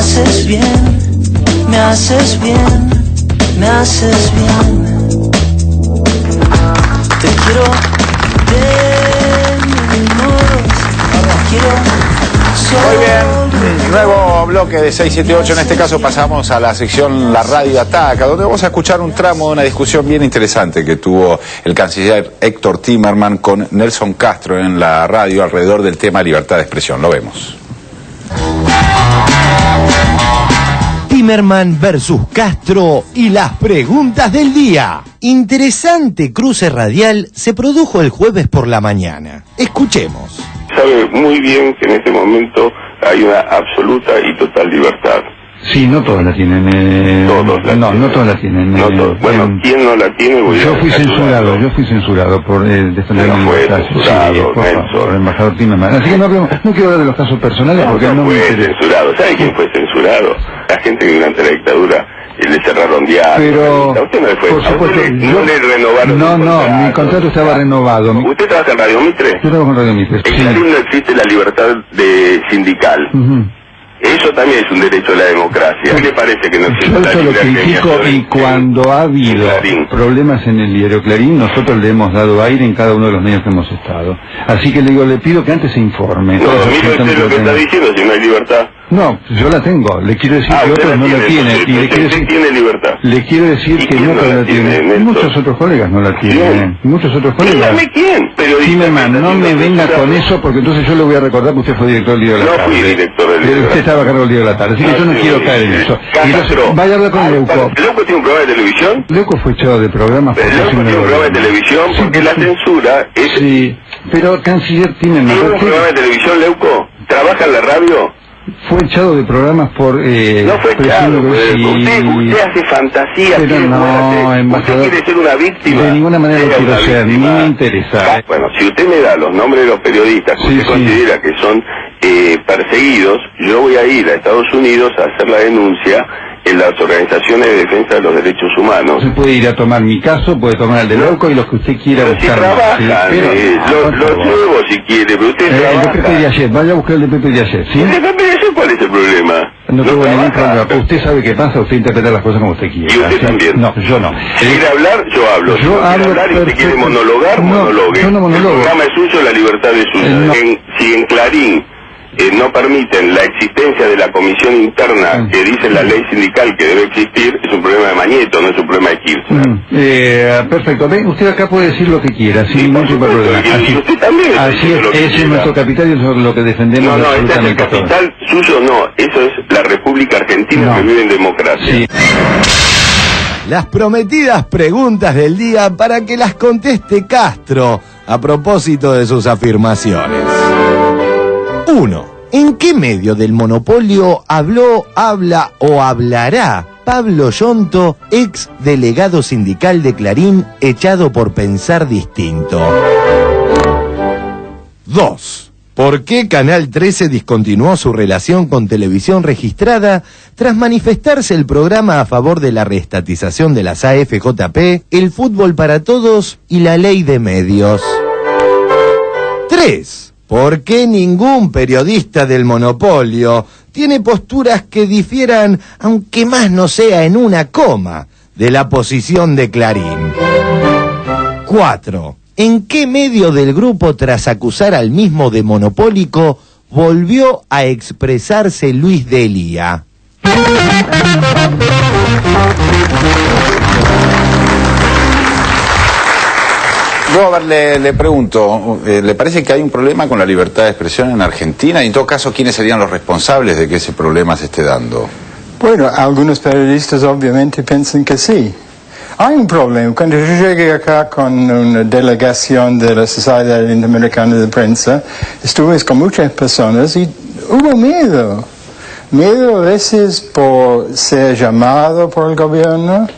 haces bien, me haces bien, me haces bien. Te quiero de mil modos, quiero. Muy bien, nuevo bloque de 678, en este caso pasamos a la sección La Radio Ataca, donde vamos a escuchar un tramo de una discusión bien interesante que tuvo el canciller Héctor Timerman con Nelson Castro en la radio alrededor del tema libertad de expresión. Lo vemos. Timerman versus Castro y las preguntas del día. Interesante cruce radial se produjo el jueves por la mañana. Escuchemos. Sabe muy bien que en este momento hay una absoluta y total libertad. Sí, no todos la tienen. Todos la tienen. No todos la tienen. No todos. Bueno, ¿quién no la tiene? Yo fui censurado por defender mi libertad. Sí, por el embajador Timerman. Así que no quiero hablar de los casos personales porque no me interesa. Censurado. ¿Sabe quién fue censurado? La gente que durante la dictadura le cerraron diarios. Pero, usted no le fue. por supuesto, no le renovaron. No, mi contrato estaba renovado. ¿Usted trabaja en Radio Mitre? Yo trabajo en Radio Mitre. En Clarín no existe la libertad de sindical. Eso también es un derecho a la democracia. ¿Qué le parece que no existe la libertad? Yo lo libertad critico y cuando ha habido problemas en el diario Clarín, nosotros le hemos dado aire en cada uno de los medios que hemos estado. Así que le pido que antes se informe. No, mire usted lo que está diciendo, si no hay libertad. No, yo la tengo. Le quiero decir que otros no la tienen. Y le quiero decir, tiene libertad. Le quiero decir que no la tienen. Muchos otros colegas no la tienen. Muchos otros colegas. Dígame quién. Timerman, no me venga con eso porque entonces yo le voy a recordar que usted fue director del Diario de la Tarde. No fui director del Diario de la Tarde. Usted estaba a cargo del Diario de la Tarde, así que yo no quiero caer en eso. Entonces, vaya a hablar con Leuco. ¿Leuco tiene un programa de televisión? Leuco fue echado de programas porque Leuco tiene un programa de televisión porque la censura es... Sí, pero canciller Timerman... ¿Tiene un programa de televisión, Leuco? ¿Trabaja en la radio? Fue echado de programas por... no fue echado, usted hace fantasía. Pero no, embajador... ¿Usted quiere ser una víctima? De ninguna manera lo quiero ser, ni me interesa. Bueno, si usted me da los nombres de los periodistas que usted considera que son perseguidos, yo voy a ir a Estados Unidos a hacer la denuncia en las organizaciones de defensa de los derechos humanos. Usted puede ir a tomar mi caso, puede tomar el de Leuco y los que usted quiera pero buscar. Si trabajan, los llevo si quiere, pero usted trabaja. El de Pepe de ayer, vaya a buscar el de Pepe de ayer, ¿sí? ¿El de Pepe de ayer cuál es el problema? No tengo ningún problema. Usted sabe qué pasa, usted interpreta las cosas como usted quiere. ¿Y usted también? No, yo no. Si quiere hablar, yo hablo. Si no quiere hablar y usted quiere monologar, monologue. Yo no monologo. El programa es suyo, la libertad es suya. Si en Clarín no permiten la existencia de la comisión interna que dice la ley sindical que debe existir, es un problema de Mañeto, no es un problema de Kirchner. Perfecto. Ven, usted acá puede decir lo que quiera, sin ningún problema. Y usted también. Así es, ese es nuestro capital y eso es lo que defendemos. No, este es el capital suyo, no. Eso es la República Argentina que vive en democracia. Sí. Las prometidas preguntas del día para que las conteste Castro a propósito de sus afirmaciones. 1. ¿En qué medio del monopolio habló, habla o hablará Pablo Yonto, ex delegado sindical de Clarín, echado por pensar distinto? 2. ¿Por qué Canal 13 discontinuó su relación con Televisión Registrada tras manifestarse el programa a favor de la reestatización de las AFJP, el fútbol para todos y la ley de medios? 3. ¿Por qué ningún periodista del monopolio tiene posturas que difieran, aunque más no sea en una coma, de la posición de Clarín? 4. ¿En qué medio del grupo, tras acusar al mismo de monopólico, volvió a expresarse Luis Delia? Robert, le pregunto, ¿le parece que hay un problema con la libertad de expresión en Argentina? Y en todo caso, ¿quiénes serían los responsables de que ese problema se esté dando? Bueno, algunos periodistas obviamente piensan que sí. Hay un problema. Cuando yo llegué acá con una delegación de la Sociedad Interamericana de Prensa, estuve con muchas personas y hubo miedo. Miedo a veces por ser llamado por el gobierno,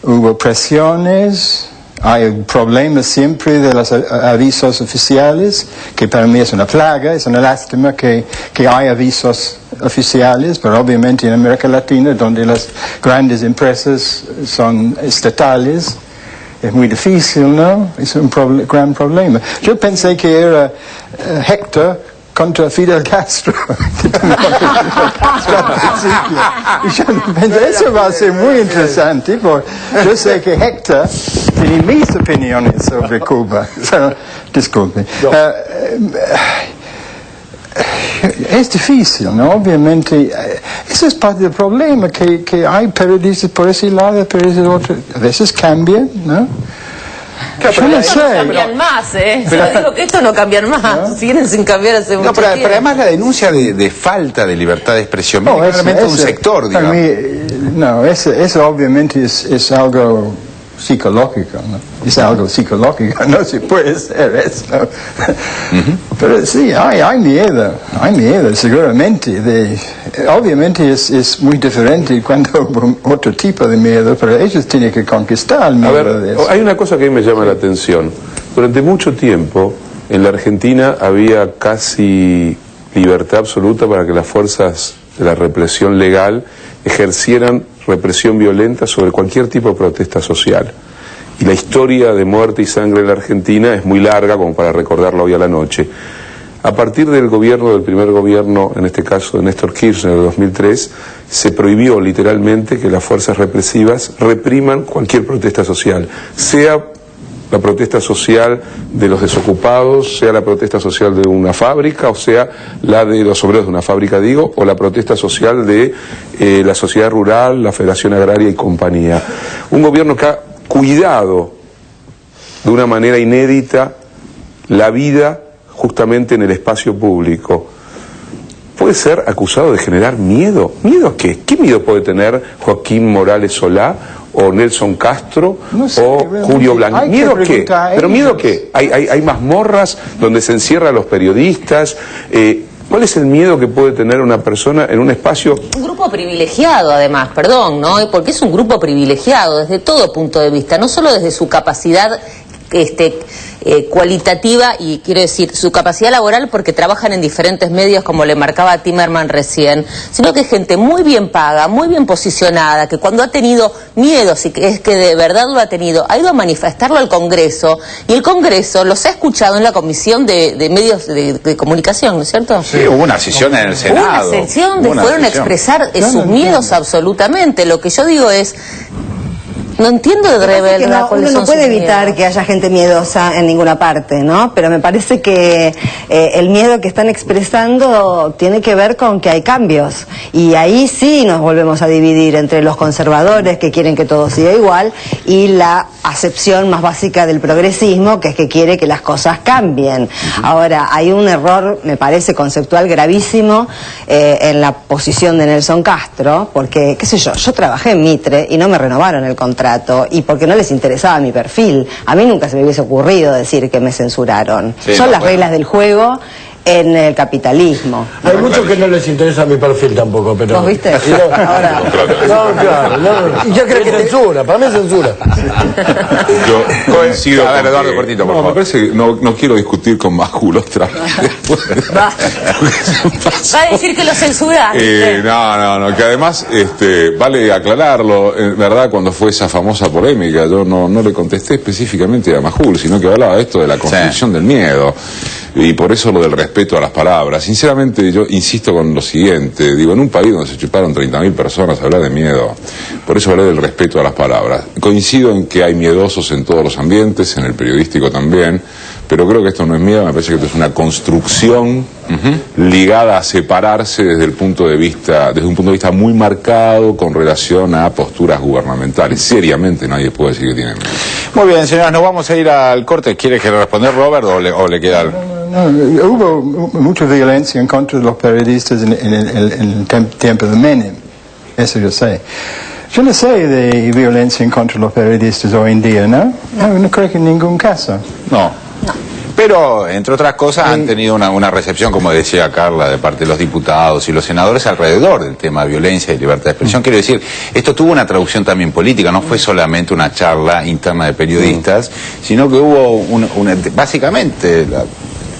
hubo presiones. Hay problemas siempre de los avisos oficiales, que para mí es una plaga, es una lástima que hay avisos oficiales, pero obviamente en América Latina, donde las grandes empresas son estatales, es muy difícil, ¿no? Es un gran problema. Yo pensé que era Héctor contra Fidel Castro. Y yo pensé, eso va a ser muy interesante, porque yo sé que Héctor tiene mis opiniones sobre Cuba. Disculpe. Es difícil, ¿no? Obviamente, eso es parte del problema, que hay periodistas por ese lado, periodistas por otro. A veces cambian, ¿no? Yo no sé. No cambian más, ¿eh? Yo digo que esto no cambian más. ¿No? Siguen sin cambiar hace mucho tiempo. Pero además la denuncia de falta de libertad de expresión viene claramente de un sector, digamos. No, eso obviamente es algo psicológico, ¿no? Es algo psicológico, no se puede hacer eso. Pero sí, hay miedo, seguramente. Obviamente es muy diferente cuando otro tipo de miedo, pero ellos tienen que conquistar el miedo de eso. Hay una cosa que a mí me llama la atención. Durante mucho tiempo, en la Argentina había casi libertad absoluta para que las fuerzas de la represión legal ejercieran represión violenta sobre cualquier tipo de protesta social. Y la historia de muerte y sangre en la Argentina es muy larga como para recordarla hoy a la noche. A partir del primer gobierno, en este caso de Néstor Kirchner, de 2003, se prohibió literalmente que las fuerzas represivas repriman cualquier protesta social, sea la protesta social de los desocupados, sea la protesta social de una fábrica, o sea la de los obreros de una fábrica, digo, o la protesta social de la sociedad rural, la Federación Agraria y compañía. Un gobierno que ha cuidado de una manera inédita la vida justamente en el espacio público. ¿Puede ser acusado de generar miedo? ¿Miedo a qué? ¿Qué miedo puede tener Joaquín Morales Solá o Nelson Castro o Julio Blanco? ¿Miedo a qué? ¿Pero miedo a qué? ¿Hay mazmorras donde se encierran los periodistas? ¿Cuál es el miedo que puede tener una persona en un espacio? Un grupo privilegiado, además, perdón, ¿no? Porque es un grupo privilegiado desde todo punto de vista, no solo desde su capacidad cualitativa y quiero decir su capacidad laboral, porque trabajan en diferentes medios como le marcaba Timerman recién, sino que es gente muy bien paga, muy bien posicionada, que cuando ha tenido miedo, si es que de verdad lo ha tenido, ha ido a manifestarlo al Congreso, y el Congreso los ha escuchado en la Comisión de Medios de Comunicación, ¿no es cierto? Sí, hubo una sesión en el Senado. Hubo una sesión donde fueron a expresar sus miedos absolutamente. Lo que yo digo es, no entiendo de verdad uno no puede evitar que haya gente miedosa en ninguna parte, ¿no? Pero me parece que el miedo que están expresando tiene que ver con que hay cambios. Y ahí sí nos volvemos a dividir entre los conservadores, que quieren que todo siga igual, y la acepción más básica del progresismo, que es que quiere que las cosas cambien. Ahora, hay un error, me parece, conceptual gravísimo en la posición de Nelson Castro, porque, qué sé yo trabajé en Mitre y no me renovaron el contrato, y porque no les interesaba mi perfil. A mí nunca se me hubiese ocurrido decir que me censuraron. Sí, son las reglas del juego en el capitalismo. Hay muchos que no les interesa mi perfil tampoco, pero... ¿Vos viste? Ahora, yo creo que censura, para mí es censura. Yo coincido. A ver, Eduardo, cortito, por favor. Me parece que no quiero discutir con Majul otra vez. Va a decir que lo censuraste. No, que además vale aclararlo. En verdad, cuando fue esa famosa polémica, yo no le contesté específicamente a Majul, sino que hablaba de esto de la construcción del miedo. Y por eso lo del respeto a las palabras. Sinceramente, yo insisto con lo siguiente. Digo, en un país donde se chuparon 30.000 personas, hablar de miedo. Por eso hablé del respeto a las palabras. Coincido en que hay miedosos en todos los ambientes, en el periodístico también, pero creo que esto no es miedo, me parece que esto es una construcción ligada a separarse desde un punto de vista muy marcado con relación a posturas gubernamentales. Seriamente nadie puede decir que tiene miedo. Muy bien, señoras, nos vamos a ir al corte. ¿Quiere que responder Robert o le queda algo? No, hubo mucha violencia en contra de los periodistas en el tiempo de Menem, eso yo sé. Yo no sé de violencia en contra de los periodistas hoy en día, ¿no? No creo que en ningún caso. No. Pero, entre otras cosas, han tenido una recepción, como decía Carla, de parte de los diputados y los senadores alrededor del tema de violencia y libertad de expresión. Quiero decir, esto tuvo una traducción también política, no fue solamente una charla interna de periodistas, sino que hubo básicamente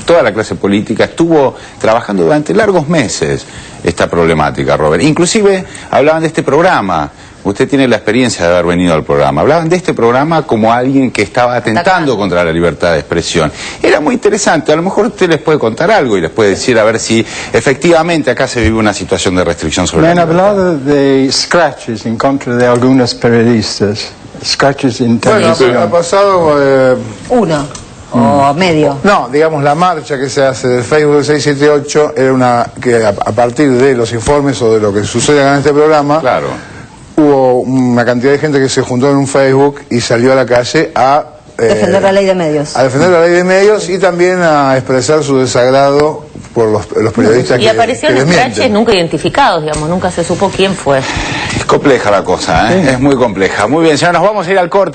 toda la clase política estuvo trabajando durante largos meses esta problemática, Robert. Inclusive hablaban de este programa Usted tiene la experiencia de haber venido al programa. Hablaban de este programa como alguien que estaba atentando contra la libertad de expresión. Era muy interesante. A lo mejor usted les puede contar algo y les puede decir a ver si efectivamente acá se vive una situación de restricción sobre Me han la libertad. hablado de scratches en contra de algunos periodistas. Scratches en televisión. Bueno, ha pasado... Uno o medio. No, digamos, la marcha que se hace del Facebook del 678 era una que a partir de los informes o de lo que sucede en este programa, Claro. hubo una cantidad de gente que se juntó en un Facebook y salió a la calle a... Defender la ley de medios. A defender la ley de medios y también a expresar su desagrado por los periodistas Y aparecieron les scratches mienten. nunca identificados, digamos, nunca se supo quién fue. Es compleja la cosa, ¿eh? Es muy compleja. Muy bien, señora, nos vamos a ir al corte.